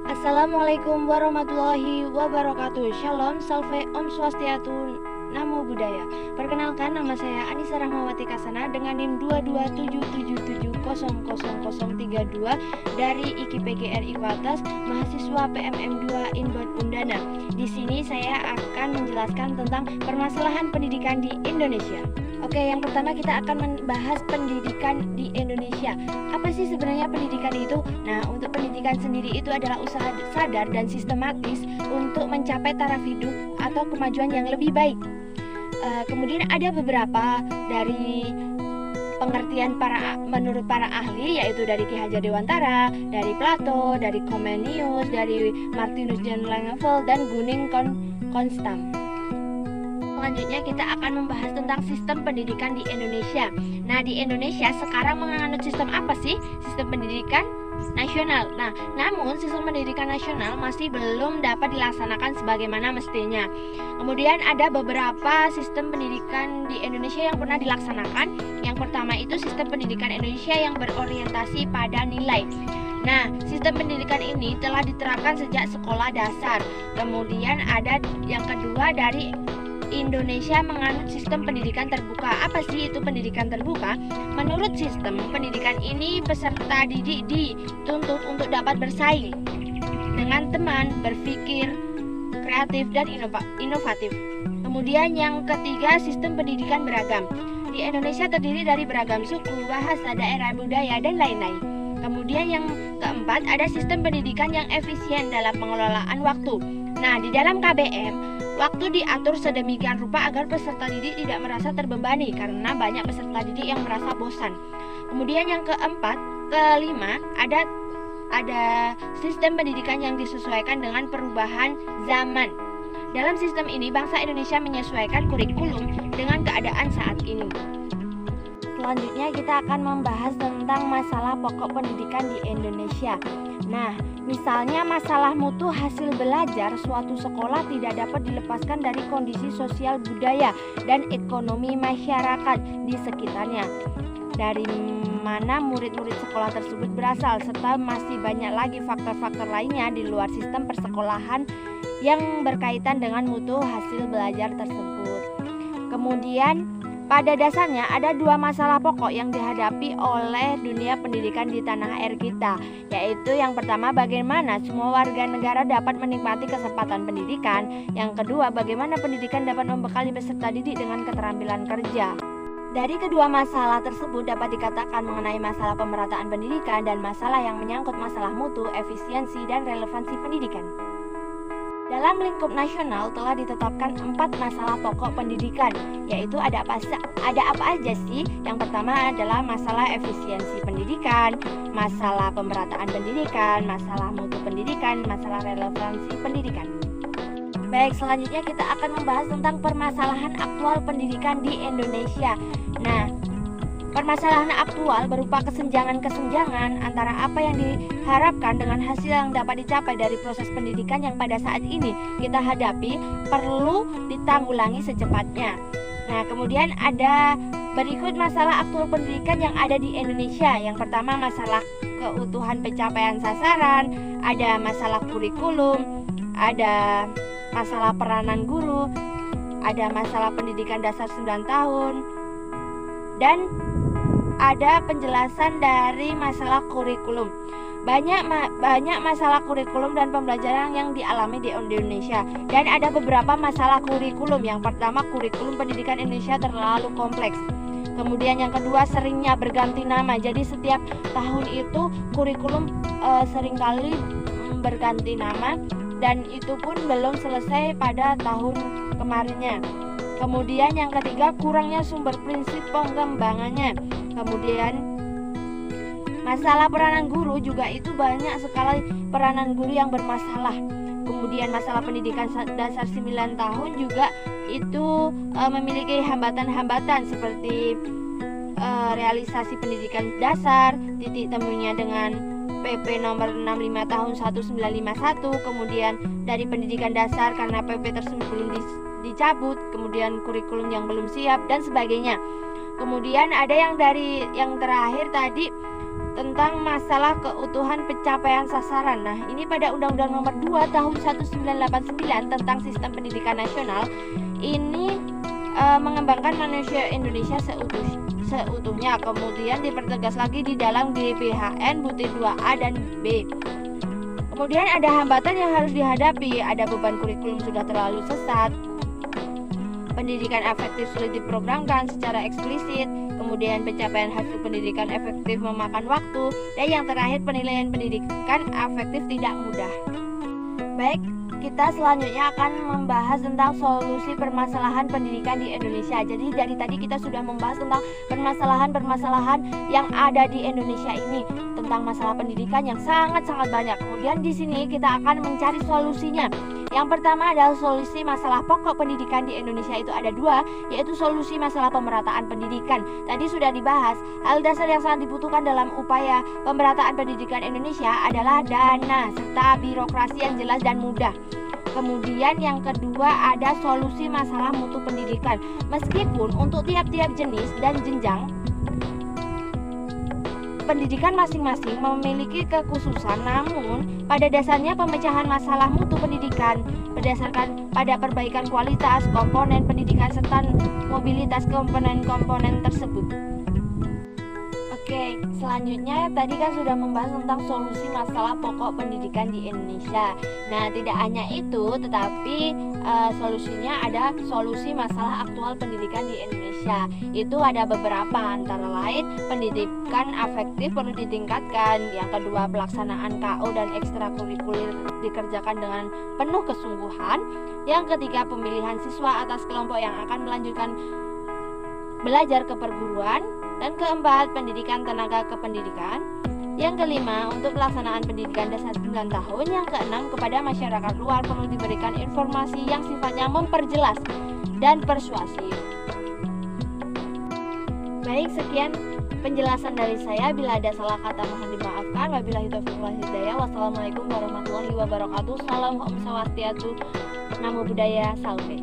Assalamualaikum warahmatullahi wabarakatuh. Shalom, salve, om swastiastu, namo buddhaya. Perkenalkan, nama saya Anissa Rahmawati Kasana dengan NIM 22777000032 dari IKIPGRI Kaltas, mahasiswa PMM 2 Inbound Undana. Di sini saya akan menjelaskan tentang permasalahan pendidikan di Indonesia. Oke, yang pertama kita akan membahas pendidikan di Indonesia. Apa sih sebenarnya pendidikan itu? Nah, untuk pendidikan sendiri itu adalah usaha sadar dan sistematis untuk mencapai taraf hidup atau kemajuan yang lebih baik. Kemudian ada beberapa dari pengertian menurut para ahli, yaitu dari Ki Hajar Dewantara, dari Plato, dari Comenius, dari Martinus John Langeveld, dan Gunning Konstam. Selanjutnya kita akan membahas tentang sistem pendidikan di Indonesia. Nah, di Indonesia sekarang menganut sistem apa sih? Sistem pendidikan nasional. Nah, namun sistem pendidikan nasional masih belum dapat dilaksanakan sebagaimana mestinya. Kemudian ada beberapa sistem pendidikan di Indonesia yang pernah dilaksanakan. Yang pertama itu sistem pendidikan Indonesia yang berorientasi pada nilai. Nah, sistem pendidikan ini telah diterapkan sejak sekolah dasar. Kemudian ada yang kedua dari Indonesia menganut sistem pendidikan terbuka. Apa sih itu pendidikan terbuka? Menurut sistem pendidikan ini, peserta didik dituntut untuk dapat bersaing dengan teman, berpikir kreatif dan inovatif. Kemudian yang ketiga, sistem pendidikan beragam. Di Indonesia terdiri dari beragam suku, bahasa, daerah, budaya, dan lain-lain. Kemudian yang keempat, ada sistem pendidikan yang efisien dalam pengelolaan waktu. Nah, di dalam KBM, waktu diatur sedemikian rupa agar peserta didik tidak merasa terbebani karena banyak peserta didik yang merasa bosan. Kemudian yang kelima, ada sistem pendidikan yang disesuaikan dengan perubahan zaman. Dalam sistem ini, bangsa Indonesia menyesuaikan kurikulum dengan keadaan saat ini. Selanjutnya kita akan membahas tentang masalah pokok pendidikan di Indonesia. Nah, misalnya masalah mutu hasil belajar suatu sekolah tidak dapat dilepaskan dari kondisi sosial budaya dan ekonomi masyarakat di sekitarnya. Dari mana murid-murid sekolah tersebut berasal, serta masih banyak lagi faktor-faktor lainnya di luar sistem persekolahan yang berkaitan dengan mutu hasil belajar tersebut. Kemudian pada dasarnya ada dua masalah pokok yang dihadapi oleh dunia pendidikan di tanah air kita, yaitu yang pertama, bagaimana semua warga negara dapat menikmati kesempatan pendidikan. Yang kedua, bagaimana pendidikan dapat membekali peserta didik dengan keterampilan kerja. Dari kedua masalah tersebut dapat dikatakan mengenai masalah pemerataan pendidikan dan masalah yang menyangkut masalah mutu, efisiensi, dan relevansi pendidikan. Dalam lingkup nasional telah ditetapkan 4 masalah pokok pendidikan, yaitu ada apa aja sih? Yang pertama adalah masalah efisiensi pendidikan, masalah pemerataan pendidikan, masalah mutu pendidikan, masalah relevansi pendidikan. Baik, selanjutnya kita akan membahas tentang permasalahan aktual pendidikan di Indonesia. Nah, permasalahan aktual berupa kesenjangan-kesenjangan antara apa yang diharapkan dengan hasil yang dapat dicapai dari proses pendidikan yang pada saat ini kita hadapi perlu ditanggulangi secepatnya. Nah, kemudian ada berikut masalah aktual pendidikan yang ada di Indonesia. Yang pertama, masalah keutuhan pencapaian sasaran, ada masalah kurikulum, ada masalah peranan guru, ada masalah pendidikan dasar 9 tahun, dan ada penjelasan dari masalah kurikulum. Banyak masalah kurikulum dan pembelajaran yang dialami di Indonesia, dan ada beberapa masalah kurikulum. Yang pertama, kurikulum pendidikan Indonesia terlalu kompleks. Kemudian yang kedua, seringnya berganti nama. Jadi setiap tahun itu kurikulum seringkali berganti nama, dan itu pun belum selesai pada tahun kemarinnya. Kemudian yang ketiga, kurangnya sumber prinsip pengembangannya. Kemudian masalah peranan guru juga itu banyak sekali peranan guru yang bermasalah. Kemudian masalah pendidikan dasar 9 tahun juga itu memiliki hambatan-hambatan seperti realisasi pendidikan dasar, titik temunya dengan PP nomor 65 tahun 1951. Kemudian dari pendidikan dasar karena PP tersebut belum dicabut, kemudian kurikulum yang belum siap dan sebagainya. Kemudian ada yang terakhir tadi, tentang masalah keutuhan pencapaian sasaran. Nah, ini pada Undang-Undang Nomor 2 Tahun 1989 tentang Sistem Pendidikan Nasional ini mengembangkan manusia Indonesia seutuhnya. Kemudian dipertegas lagi di dalam GPHN butir 2A dan B. Kemudian ada hambatan yang harus dihadapi, ada beban kurikulum sudah terlalu sesat, pendidikan efektif sulit diprogramkan secara eksplisit, kemudian pencapaian hasil pendidikan efektif memakan waktu, dan yang terakhir penilaian pendidikan efektif tidak mudah. Baik, kita selanjutnya akan membahas tentang solusi permasalahan pendidikan di Indonesia. Jadi dari tadi kita sudah membahas tentang permasalahan-permasalahan yang ada di Indonesia ini, tentang masalah pendidikan yang sangat-sangat banyak. Kemudian di sini kita akan mencari solusinya. Yang pertama adalah solusi masalah pokok pendidikan di Indonesia itu ada dua, yaitu solusi masalah pemerataan pendidikan. Tadi sudah dibahas, hal dasar yang sangat dibutuhkan dalam upaya pemerataan pendidikan Indonesia adalah dana serta birokrasi yang jelas dan mudah. Kemudian yang kedua ada solusi masalah mutu pendidikan. Meskipun untuk tiap-tiap jenis dan jenjang pendidikan masing-masing memiliki kekhususan, namun pada dasarnya pemecahan masalah mutu pendidikan berdasarkan pada perbaikan kualitas komponen pendidikan serta mobilitas komponen-komponen tersebut. Oke, selanjutnya tadi kan sudah membahas tentang solusi masalah pokok pendidikan di Indonesia. Nah, tidak hanya itu, tetapi solusinya ada solusi masalah aktual pendidikan di Indonesia. Itu ada beberapa, antara lain pendidikan efektif perlu ditingkatkan. Yang kedua, pelaksanaan KO dan ekstrakurikuler dikerjakan dengan penuh kesungguhan. Yang ketiga, pemilihan siswa atas kelompok yang akan melanjutkan belajar ke perguruan. Dan keempat, pendidikan tenaga kependidikan. Yang kelima, untuk pelaksanaan pendidikan dasar 9 tahun. Yang keenam, kepada masyarakat luar perlu diberikan informasi yang sifatnya memperjelas dan persuasif. Baik, sekian penjelasan dari saya. Bila ada salah kata mohon dimaafkan. Wabillahi taufiq wal hidayah. Wassalamualaikum warahmatullahi wabarakatuh. Salam Om Swastiastu, Namo Buddhaya, Salve.